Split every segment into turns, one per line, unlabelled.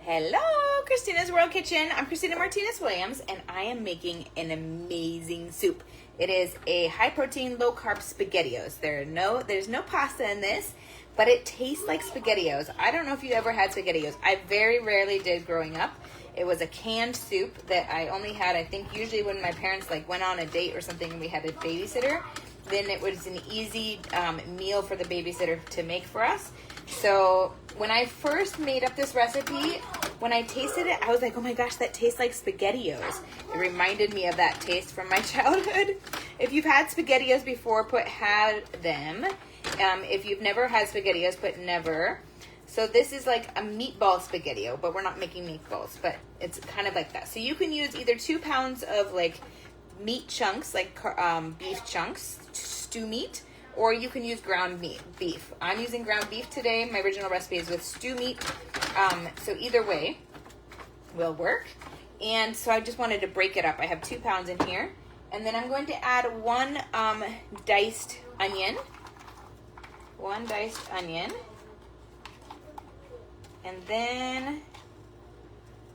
Hello, Christina's World Kitchen. I'm Christina Martinez-Williams, and I am making an amazing soup. It is a high-protein, low-carb SpaghettiOs. There's no pasta in this, but it tastes like SpaghettiOs. I don't know if you ever had SpaghettiOs. I very rarely did growing up. It was a canned soup that I only had, I think, usually when my parents went on a date or something and we had a babysitter. Then it was an easy meal for the babysitter to make for us. So when I first made up this recipe, when I tasted it, I was like, oh my gosh, that tastes like SpaghettiOs. It reminded me of that taste from my childhood. If you've had SpaghettiOs before, put had them. If you've never had SpaghettiOs, put never. So this is like a meatball SpaghettiO, but we're not making meatballs, but it's kind of like that. So you can use either 2 pounds of meat chunks, beef chunks, stew meat, or you can use ground beef. I'm using ground beef today. My original recipe is with stew meat. So either way will work. And so I just wanted to break it up. I have 2 pounds in here. And then I'm going to add one diced onion. One diced onion. And then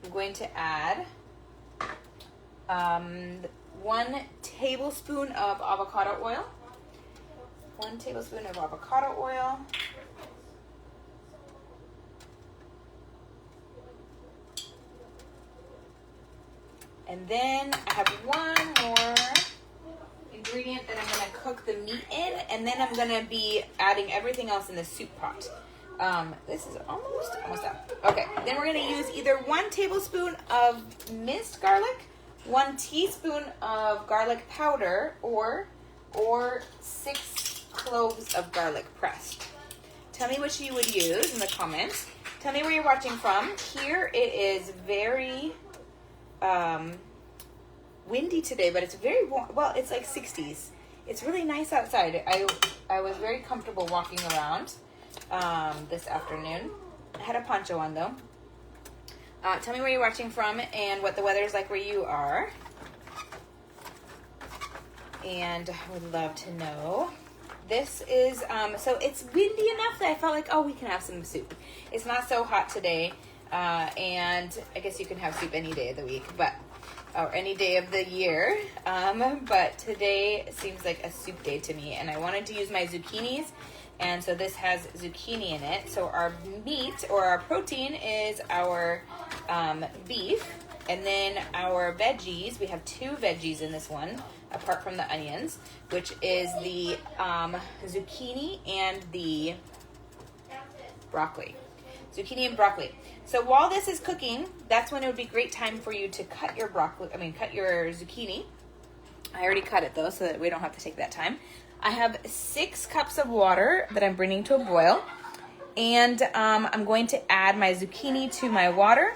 I'm going to add 1 tablespoon of avocado oil. 1 tablespoon of avocado oil. And then I have one more ingredient that I'm going to cook the meat in, and then I'm going to be adding everything else in the soup pot. This is almost done. Okay, then we're going to use either 1 tablespoon of minced garlic, 1 teaspoon of garlic powder, or 6 cloves of garlic pressed. Tell me which you would use in the comments. Tell me where you're watching from. Here it is very windy today, but it's very warm. Well, it's like 60s. It's really nice outside. I was very comfortable walking around this afternoon. I had a poncho on though. Tell me where you're watching from and what the weather is like where you are. And I would love to know. This is, so it's windy enough that I felt like, oh, we can have some soup. It's not so hot today, and I guess you can have soup any day of the week, or any day of the year, but today seems like a soup day to me, and I wanted to use my zucchinis, and so this has zucchini in it. So our meat, or our protein, is our beef, and then our veggies, we have 2 veggies in this one, apart from the onions, which is the zucchini and the broccoli. Zucchini and broccoli. So while this is cooking, that's when it would be a great time for you to cut your cut your zucchini. I already cut it though, so that we don't have to take that time. I have 6 cups of water that I'm bringing to a boil, and I'm going to add my zucchini to my water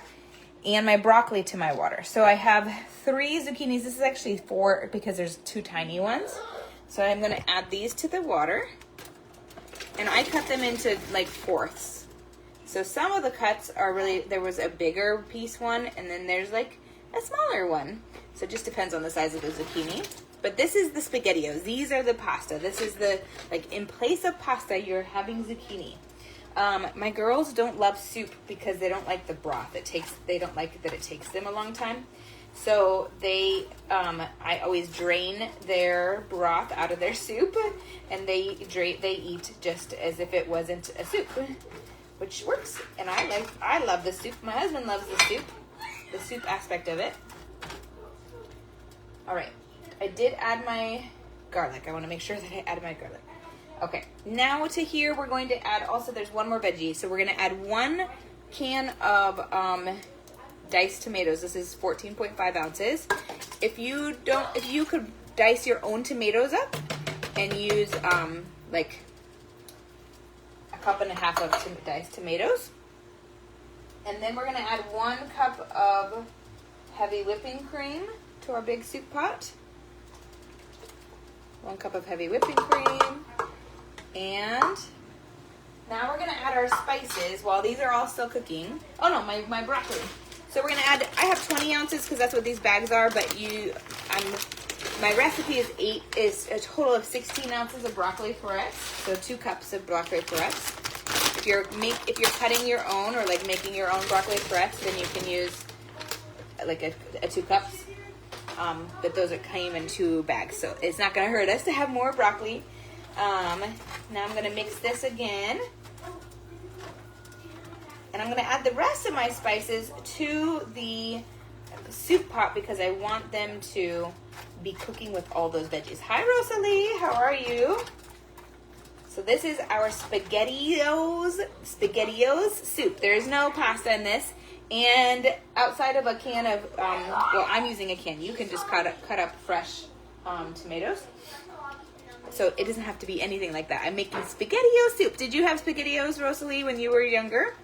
and my broccoli to my water. So I have 3 zucchinis. This is actually 4 because there's 2 tiny ones. So I'm gonna add these to the water, and I cut them into fourths. So some of the cuts are there was a bigger piece one, and then there's a smaller one. So it just depends on the size of the zucchini. But this is the SpaghettiOs. These are the pasta. This is the, in place of pasta, you're having zucchini. My girls don't love soup because they don't like the broth. They don't like that it takes them a long time. So I always drain their broth out of their soup, and they eat just as if it wasn't a soup, which works. And I love the soup. My husband loves the soup aspect of it. All right, I did add my garlic. I want to make sure that I added my garlic. Okay, now to here we're going to add also, there's one more veggie. So we're going to add 1 can of diced tomatoes. This is 14.5 ounces. If you could dice your own tomatoes up and use a cup and a half of diced tomatoes. And then we're going to add 1 cup of heavy whipping cream to our big soup pot. 1 cup of heavy whipping cream. And now we're going to add our spices while these are all still cooking. Oh no, my broccoli. So we're going to add, I have 20 ounces because that's what these bags are, but my recipe is a total of 16 ounces of broccoli for us. So 2 cups of broccoli for us. if you're cutting your own or like making your own broccoli florets, then you can use like a 2 cups. But those came in 2 bags, so it's not gonna hurt us to have more broccoli. Now I'm gonna mix this again, and I'm gonna add the rest of my spices to the soup pot because I want them to be cooking with all those veggies. Hi Rosalie, how are you? So this is our SpaghettiOs soup. There is no pasta in this. And outside of a can of, well, I'm using a can. You can just cut up fresh tomatoes. So it doesn't have to be anything like that. I'm making SpaghettiOs soup. Did you have SpaghettiOs, Rosalie, when you were younger?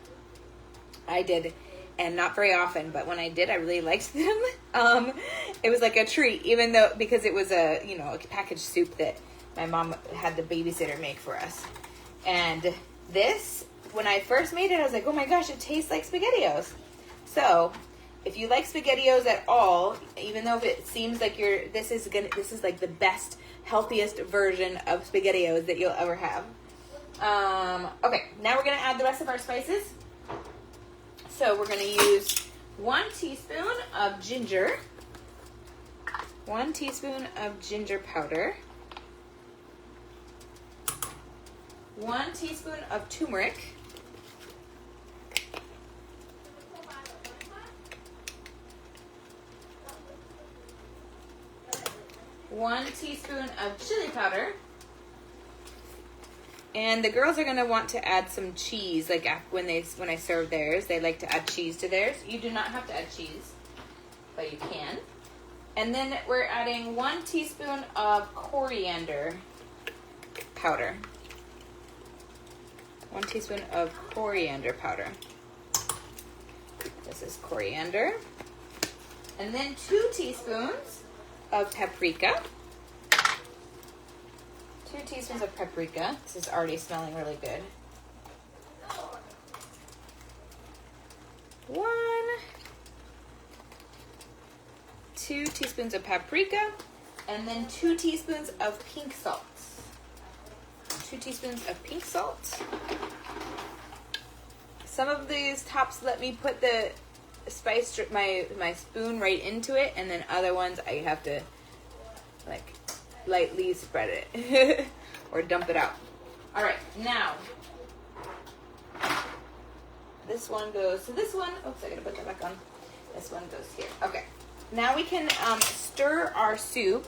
I did, and not very often. But when I did, I really liked them. It was like a treat, even though because it was a packaged soup that my mom had the babysitter make for us. And this, when I first made it, I was like, oh my gosh, it tastes like SpaghettiOs. So, if you like SpaghettiOs at all, even though it seems like this is like the best, healthiest version of SpaghettiOs that you'll ever have. Okay, now we're gonna add the rest of our spices. So we're gonna use 1 teaspoon of ginger, 1 teaspoon of ginger powder, 1 teaspoon of turmeric, 1 teaspoon of chili powder, and the girls are gonna want to add some cheese. Like when I serve theirs, they like to add cheese to theirs. You do not have to add cheese, but you can. And then we're adding 1 teaspoon of coriander powder. 1 teaspoon of coriander powder. This is coriander. And then 2 teaspoons of paprika. 2 teaspoons of paprika. This is already smelling really good. 2 teaspoons of paprika, and then 2 teaspoons of pink salt. 2 teaspoons of pink salt. Some of these tops let me put the spice my spoon right into it, and then other ones I have to like lightly spread it or dump it out. All right, now this one goes to this one. Oops, I gotta put that back on. This one goes here. Okay, now we can stir our soup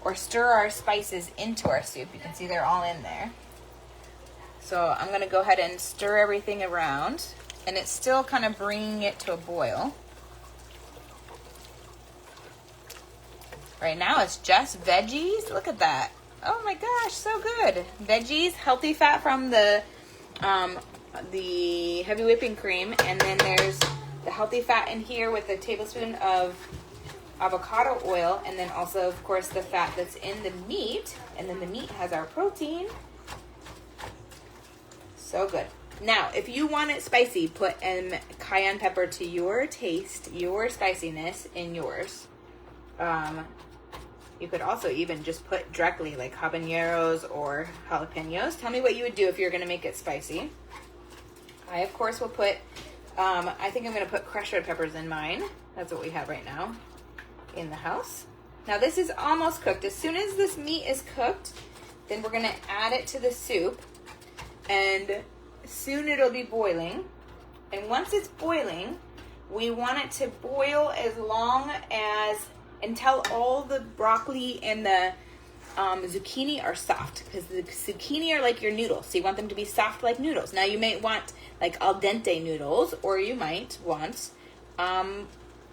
or stir our spices into our soup. You can see they're all in there. So I'm gonna go ahead and stir everything around. And it's still kind of bringing it to a boil. Right now it's just veggies. Look at that. Oh my gosh, so good. Veggies, healthy fat from the heavy whipping cream. And then there's the healthy fat in here with a tablespoon of avocado oil. And then also, of course, the fat that's in the meat. And then the meat has our protein. So good. Now, if you want it spicy, put cayenne pepper to your taste, your spiciness in yours. You could also even just put directly like habaneros or jalapenos. Tell me what you would do if you're going to make it spicy. I, of course, will put, I think I'm going to put crushed red peppers in mine. That's what we have right now in the house. Now, this is almost cooked. As soon as this meat is cooked, then we're going to add it to the soup. And soon it'll be boiling, and once it's boiling, we want it to boil as long as until all the broccoli and the zucchini are soft, because the zucchini are like your noodles, so you want them to be soft like noodles. Now you might want like al dente noodles, or you might want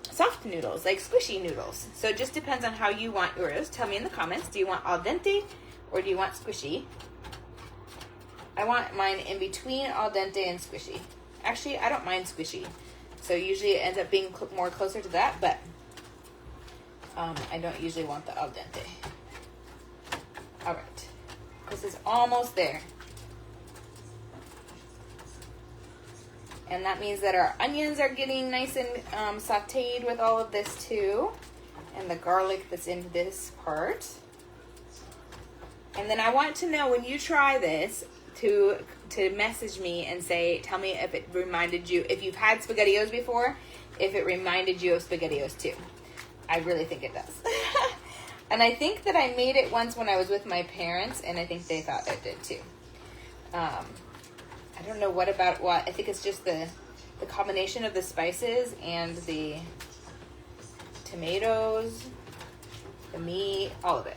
soft noodles, like squishy noodles. So it just depends on how you want yours. Tell me in the comments, do you want al dente or do you want squishy? I want mine in between al dente and squishy. Actually, I don't mind squishy. So usually it ends up being more closer to that, but I don't usually want the al dente. All right. This is almost there. And that means that our onions are getting nice and sauteed with all of this too. And the garlic that's in this part. And then I want to know, when you try this, to message me and tell me if it reminded you, if you've had SpaghettiOs before, if it reminded you of SpaghettiOs too. I really think it does. And I think that I made it once when I was with my parents, and I think they thought I did too. I don't know what. I think it's just the combination of the spices and the tomatoes, the meat, all of it.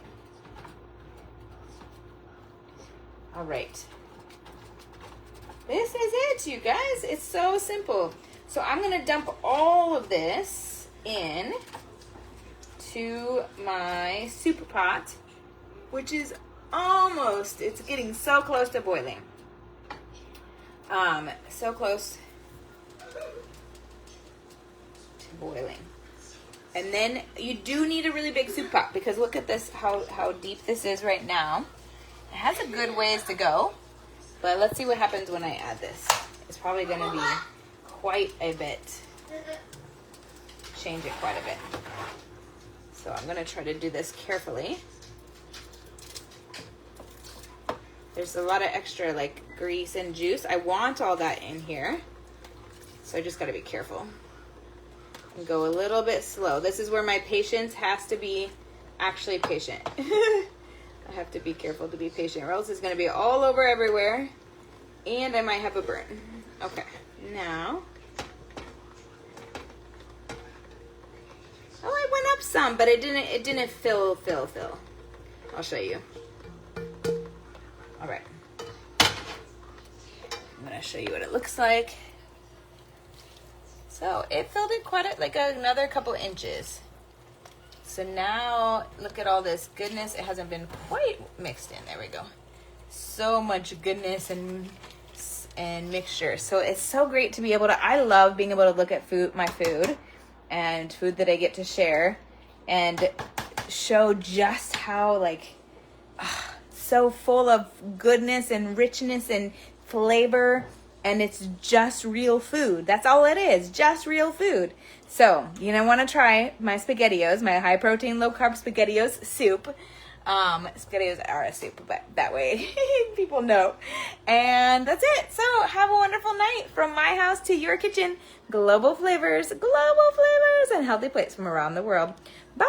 All right. This is it, you guys. It's so simple. So I'm going to dump all of this in to my soup pot, which is it's getting so close to boiling. So close to boiling. And then you do need a really big soup pot, because look at this, how deep this is right now. It has a good ways to go, but let's see what happens when I add this. It's probably going to be quite a bit. Change it quite a bit. So I'm going to try to do this carefully. There's a lot of extra like grease and juice. I want all that in here. So I just got to be careful. And go a little bit slow. This is where my patience has to be actually patient. I have to be careful to be patient, or else it's going to be all over everywhere. And I might have a burn. Okay, now. Oh, I went up some, but it didn't fill. I'll show you. All right. I'm going to show you what it looks like. So it filled it another couple inches. So now look at all this goodness. It hasn't been quite mixed in. There we go. So much goodness and mixture. So it's so great to be able to, I love being able to look at my food and food that I get to share and show just how so full of goodness and richness and flavor, and it's just real food. That's all it is, just real food. So you want to try my SpaghettiOs, my high protein, low carb SpaghettiOs soup. SpaghettiOs are a soup, but that way people know. And that's it. So have a wonderful night from my house to your kitchen. Global flavors, and healthy plates from around the world. Bye.